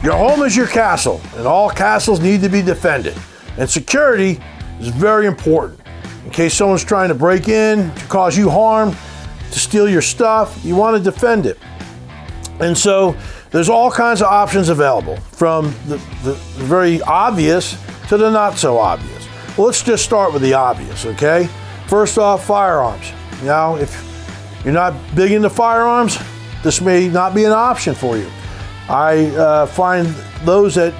Your home is your castle, and all castles need to be defended. And security is very important. In case someone's trying to break in, to cause you harm, to steal your stuff, you want to defend it. And so there's all kinds of options available, from the very obvious to the not so obvious. Well, let's just start with the obvious, okay? First off, firearms. Now, if you're not big into firearms, this may not be an option for you. I find those that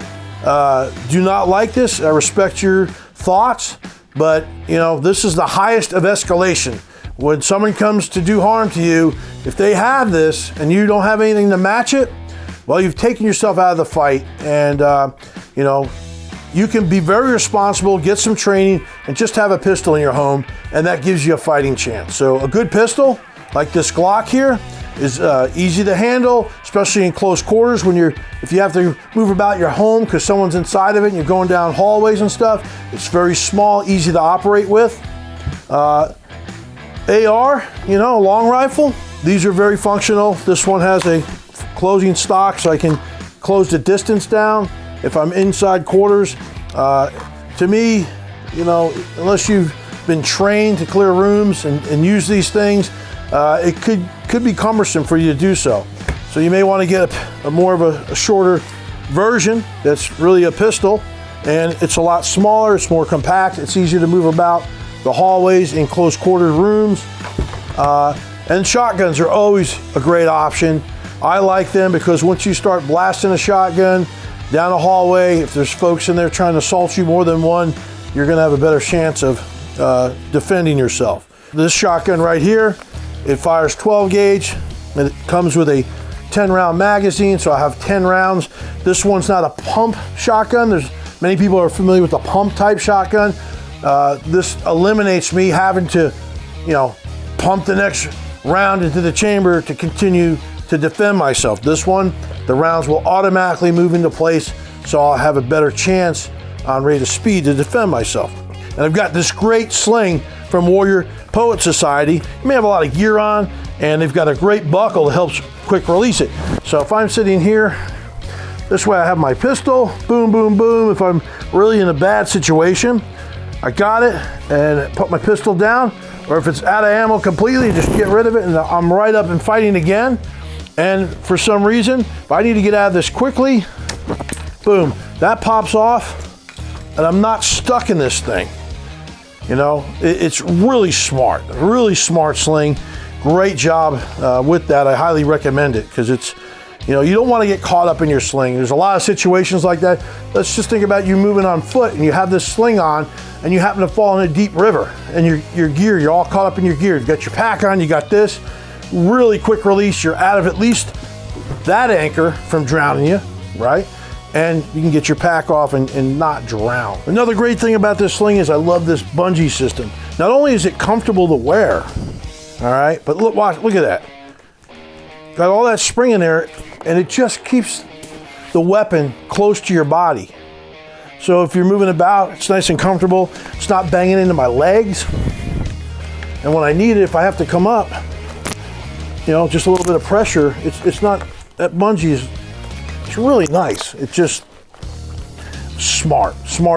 do not like this, I respect your thoughts, but this is the highest of escalation. When someone comes to do harm to you, if they have this and you don't have anything to match it, well, you've taken yourself out of the fight, and you can be very responsible, get some training, and just have a pistol in your home, and that gives you a fighting chance. So a good pistol, like this Glock here, is easy to handle, especially in close quarters if you have to move about your home because someone's inside of it and you're going down hallways and stuff. It's very small, easy to operate with. AR, long rifle, these are very functional. This one has a closing stock so I can close the distance down if I'm inside quarters. To me, unless you've been trained to clear rooms and use these things, it could be cumbersome for you to do so. So you may want to get a more of a shorter version that's really a pistol, and it's a lot smaller, it's more compact, it's easier to move about the hallways in close quarter rooms. And shotguns are always a great option. I like them because once you start blasting a shotgun down a hallway, if there's folks in there trying to assault you, more than one, you're going to have a better chance of defending yourself. This shotgun right here, it fires 12 gauge, and it comes with a 10 round magazine, so I have 10 rounds. This one's not a pump shotgun. Many people are familiar with the pump type shotgun. This eliminates me having to, pump the next round into the chamber to continue to defend myself. This one, the rounds will automatically move into place, so I'll have a better chance on rate of speed to defend myself. And I've got this great sling from Warrior Poet Society. You may have a lot of gear on, and they've got a great buckle that helps quick release it. So if I'm sitting here, this way I have my pistol, boom, boom, boom. If I'm really in a bad situation, I got it and put my pistol down, or if it's out of ammo completely, just get rid of it and I'm right up and fighting again. And for some reason, if I need to get out of this quickly, boom, that pops off and I'm not stuck in this thing. It's really smart sling. Great job with that. I highly recommend it because it's, you don't want to get caught up in your sling. There's a lot of situations like that. Let's just think about you moving on foot and you have this sling on and you happen to fall in a deep river and your gear, you're all caught up in your gear. You've got your pack on, you got this. Really quick release, you're out of at least that anchor from drowning you, right? And you can get your pack off and not drown. Another great thing about this sling is I love this bungee system. Not only is it comfortable to wear, all right, but look at that. Got all that spring in there, and it just keeps the weapon close to your body. So if you're moving about, it's nice and comfortable. It's not banging into my legs. And when I need it, if I have to come up, just a little bit of pressure, it's not, that bungee it's really nice. It's just smart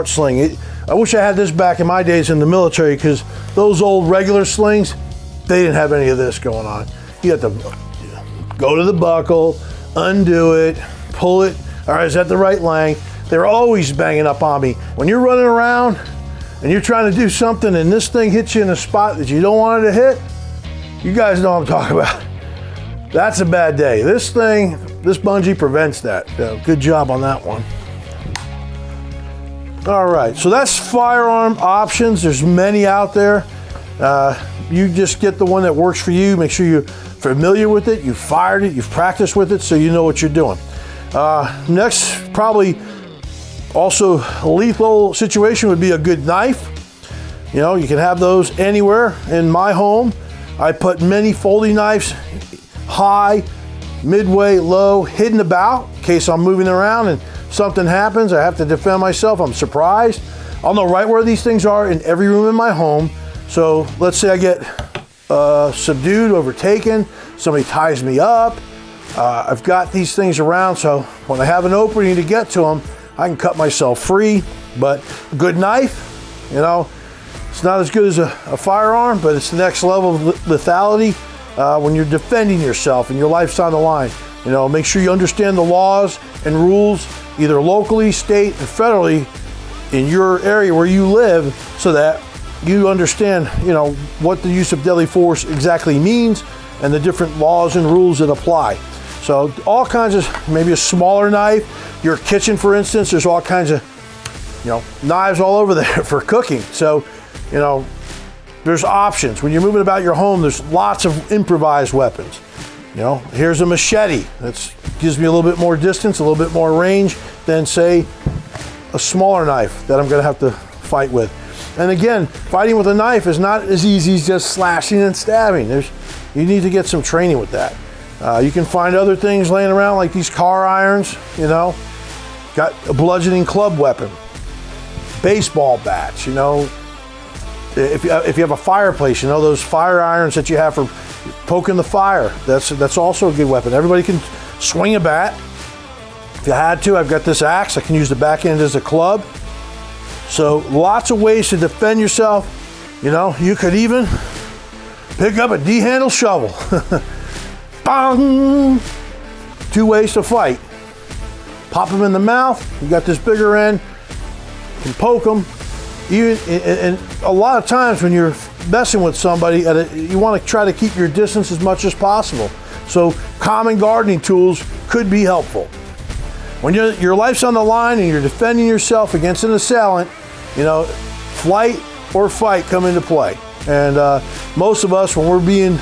sling. I wish I had this back in my days in the military, because those old regular slings, they didn't have any of this going on. You have to go to the buckle, undo it, pull it. All right, is that the right length? They're always banging up on me. When you're running around and you're trying to do something and this thing hits you in a spot that you don't want it to hit, you guys know what I'm talking about. That's a bad day. This bungee prevents that. Good job on that one. All right, so that's firearm options. There's many out there. You just get the one that works for you. Make sure you're familiar with it, you've fired it, you've practiced with it, so you know what you're doing. Next, probably also a lethal situation would be a good knife. You can have those anywhere in my home. I put many folding knives, high, midway, low, hidden about, in case I'm moving around and something happens, I have to defend myself, I'm surprised. I'll know right where these things are in every room in my home. So let's say I get subdued, overtaken, somebody ties me up, I've got these things around, so when I have an opening to get to them, I can cut myself free. But a good knife, you know, it's not as good as a firearm, but it's the next level of lethality when you're defending yourself and your life's on the line. You know, make sure you understand the laws and rules, either locally, state, and federally in your area where you live, so that you understand, you know, what the use of deadly force exactly means and the different laws and rules that apply. So all kinds of, maybe a smaller knife, your kitchen, for instance, there's all kinds of, you know, knives all over there for cooking. So, you know, there's options. When you're moving about your home, there's lots of improvised weapons. You know, here's a machete. That gives me a little bit more distance, a little bit more range than, say, a smaller knife that I'm gonna have to fight with. And again, fighting with a knife is not as easy as just slashing and stabbing. You need to get some training with that. You can find other things laying around, like these car irons, you know, got a bludgeoning club weapon, baseball bats, you know. If you have a fireplace, you know, those fire irons that you have for poking the fire, that's also a good weapon. Everybody can swing a bat. If you had to, I've got this axe. I can use the back end as a club. So lots of ways to defend yourself. You know, you could even pick up a D-handle shovel. Bang! 2 ways to fight. Pop them in the mouth. You got this bigger end. You can poke them. And a lot of times when you're messing with somebody, you want to try to keep your distance as much as possible. So common gardening tools could be helpful. When your life's on the line and you're defending yourself against an assailant, you know, flight or fight come into play. And most of us, when we're being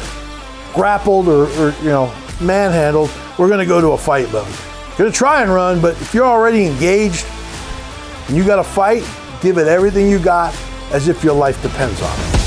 grappled or you know, manhandled, we're going to go to a fight mode. You're going to try and run, but if you're already engaged and you got to fight, give it everything you got, as if your life depends on it.